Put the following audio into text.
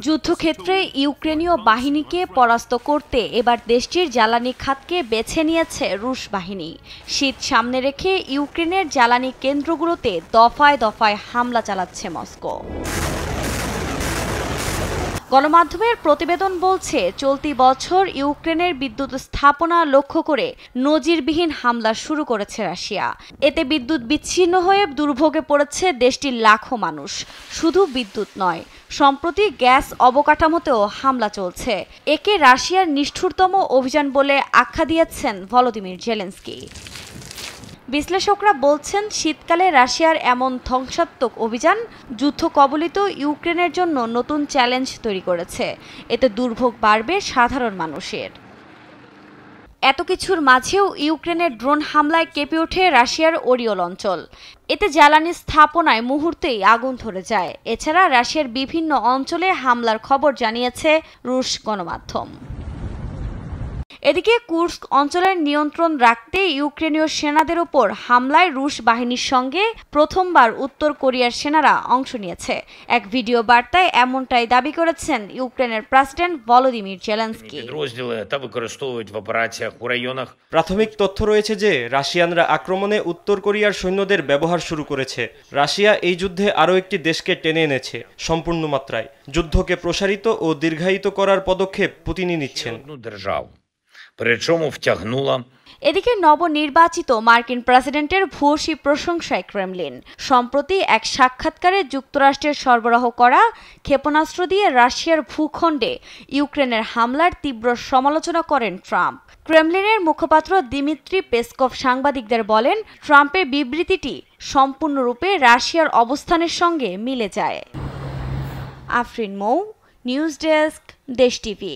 যুদ্ধক্ষেত্রে ইউক্রেনীয় বাহিনীকে পরাস্ত করতে এবার দেশটির জ্বালানি খাতকে বেছে নিয়েছে রুশ বাহিনী। শীত সামনে রেখে ইউক্রেনের জ্বালানি কেন্দ্রগুলোতে দফায় দফায় হামলা চালাচ্ছে মস্কো। গণমাধ্যমের প্রতিবেদন বলছে, চলতি বছর ইউক্রেনের বিদ্যুৎ স্থাপনা লক্ষ্য করে নজিরবিহীন হামলা শুরু করেছে রাশিয়া। এতে বিদ্যুৎ বিচ্ছিন্ন হয়ে দুর্ভোগে পড়েছে দেশটির লাখো মানুষ। শুধু বিদ্যুৎ নয়, সম্প্রতি গ্যাস অবকাঠামোতেও হামলা চলছে। একে রাশিয়ার নিষ্ঠুরতম অভিযান বলে আখ্যা দিয়েছেন ভলোদিমির জেলেনস্কি। বিশ্লেষকরা বলছেন, শীতকালে রাশিয়ার এমন ধ্বংসাত্মক অভিযান যুদ্ধ কবলিত ইউক্রেনের জন্য নতুন চ্যালেঞ্জ তৈরি করেছে। এতে দুর্ভোগ বাড়বে সাধারণ মানুষের। এত কিছুর মাঝেও ইউক্রেনের ড্রোন হামলায় কেঁপে ওঠে রাশিয়ার ওরিওল অঞ্চল। এতে জ্বালানি স্থাপনায় মুহূর্তেই আগুন ধরে যায়। এছাড়া রাশিয়ার বিভিন্ন অঞ্চলে হামলার খবর জানিয়েছে রুশ গণমাধ্যম। এদিকে কুর্স্ক অঞ্চলের নিয়ন্ত্রণ রাখতে ইউক্রেনীয় সেনাদের ওপর হামলায় রুশ বাহিনীর সঙ্গে প্রথমবার উত্তর কোরিয়ার সেনারা অংশ নিয়েছে। এক ভিডিও বার্তায় এমনটাই দাবি করেছেন ইউক্রেনের প্রেসিডেন্ট ভলোদিমির জেলেনস্কি। প্রাথমিক তথ্য রয়েছে যে রাশিয়ানরা আক্রমণে উত্তর কোরিয়ার সৈন্যদের ব্যবহার শুরু করেছে। রাশিয়া এই যুদ্ধে আরও একটি দেশকে টেনে এনেছে সম্পূর্ণ মাত্রায়। যুদ্ধকে প্রসারিত ও দীর্ঘায়িত করার পদক্ষেপ পুতিনই নিচ্ছেন। এদিকে নবনির্বাচিত মার্কিন প্রেসিডেন্টের ভূয়সী প্রশংসায় ক্রেমলিন। সম্প্রতি এক সাক্ষাৎকারে যুক্তরাষ্ট্রের সরবরাহ করা ক্ষেপণাস্ত্র দিয়ে রাশিয়ার ভূখণ্ডে ইউক্রেনের হামলার তীব্র সমালোচনা করেন ট্রাম্প। ক্রেমলিনের মুখপাত্র দিমিত্রি পেসকভ সাংবাদিকদের বলেন, ট্রাম্পের বিবৃতিটি সম্পূর্ণরূপে রাশিয়ার অবস্থানের সঙ্গে মিলে যায়। আফরিন মৌ, নিউজ ডেস্ক, দেশ টিভি।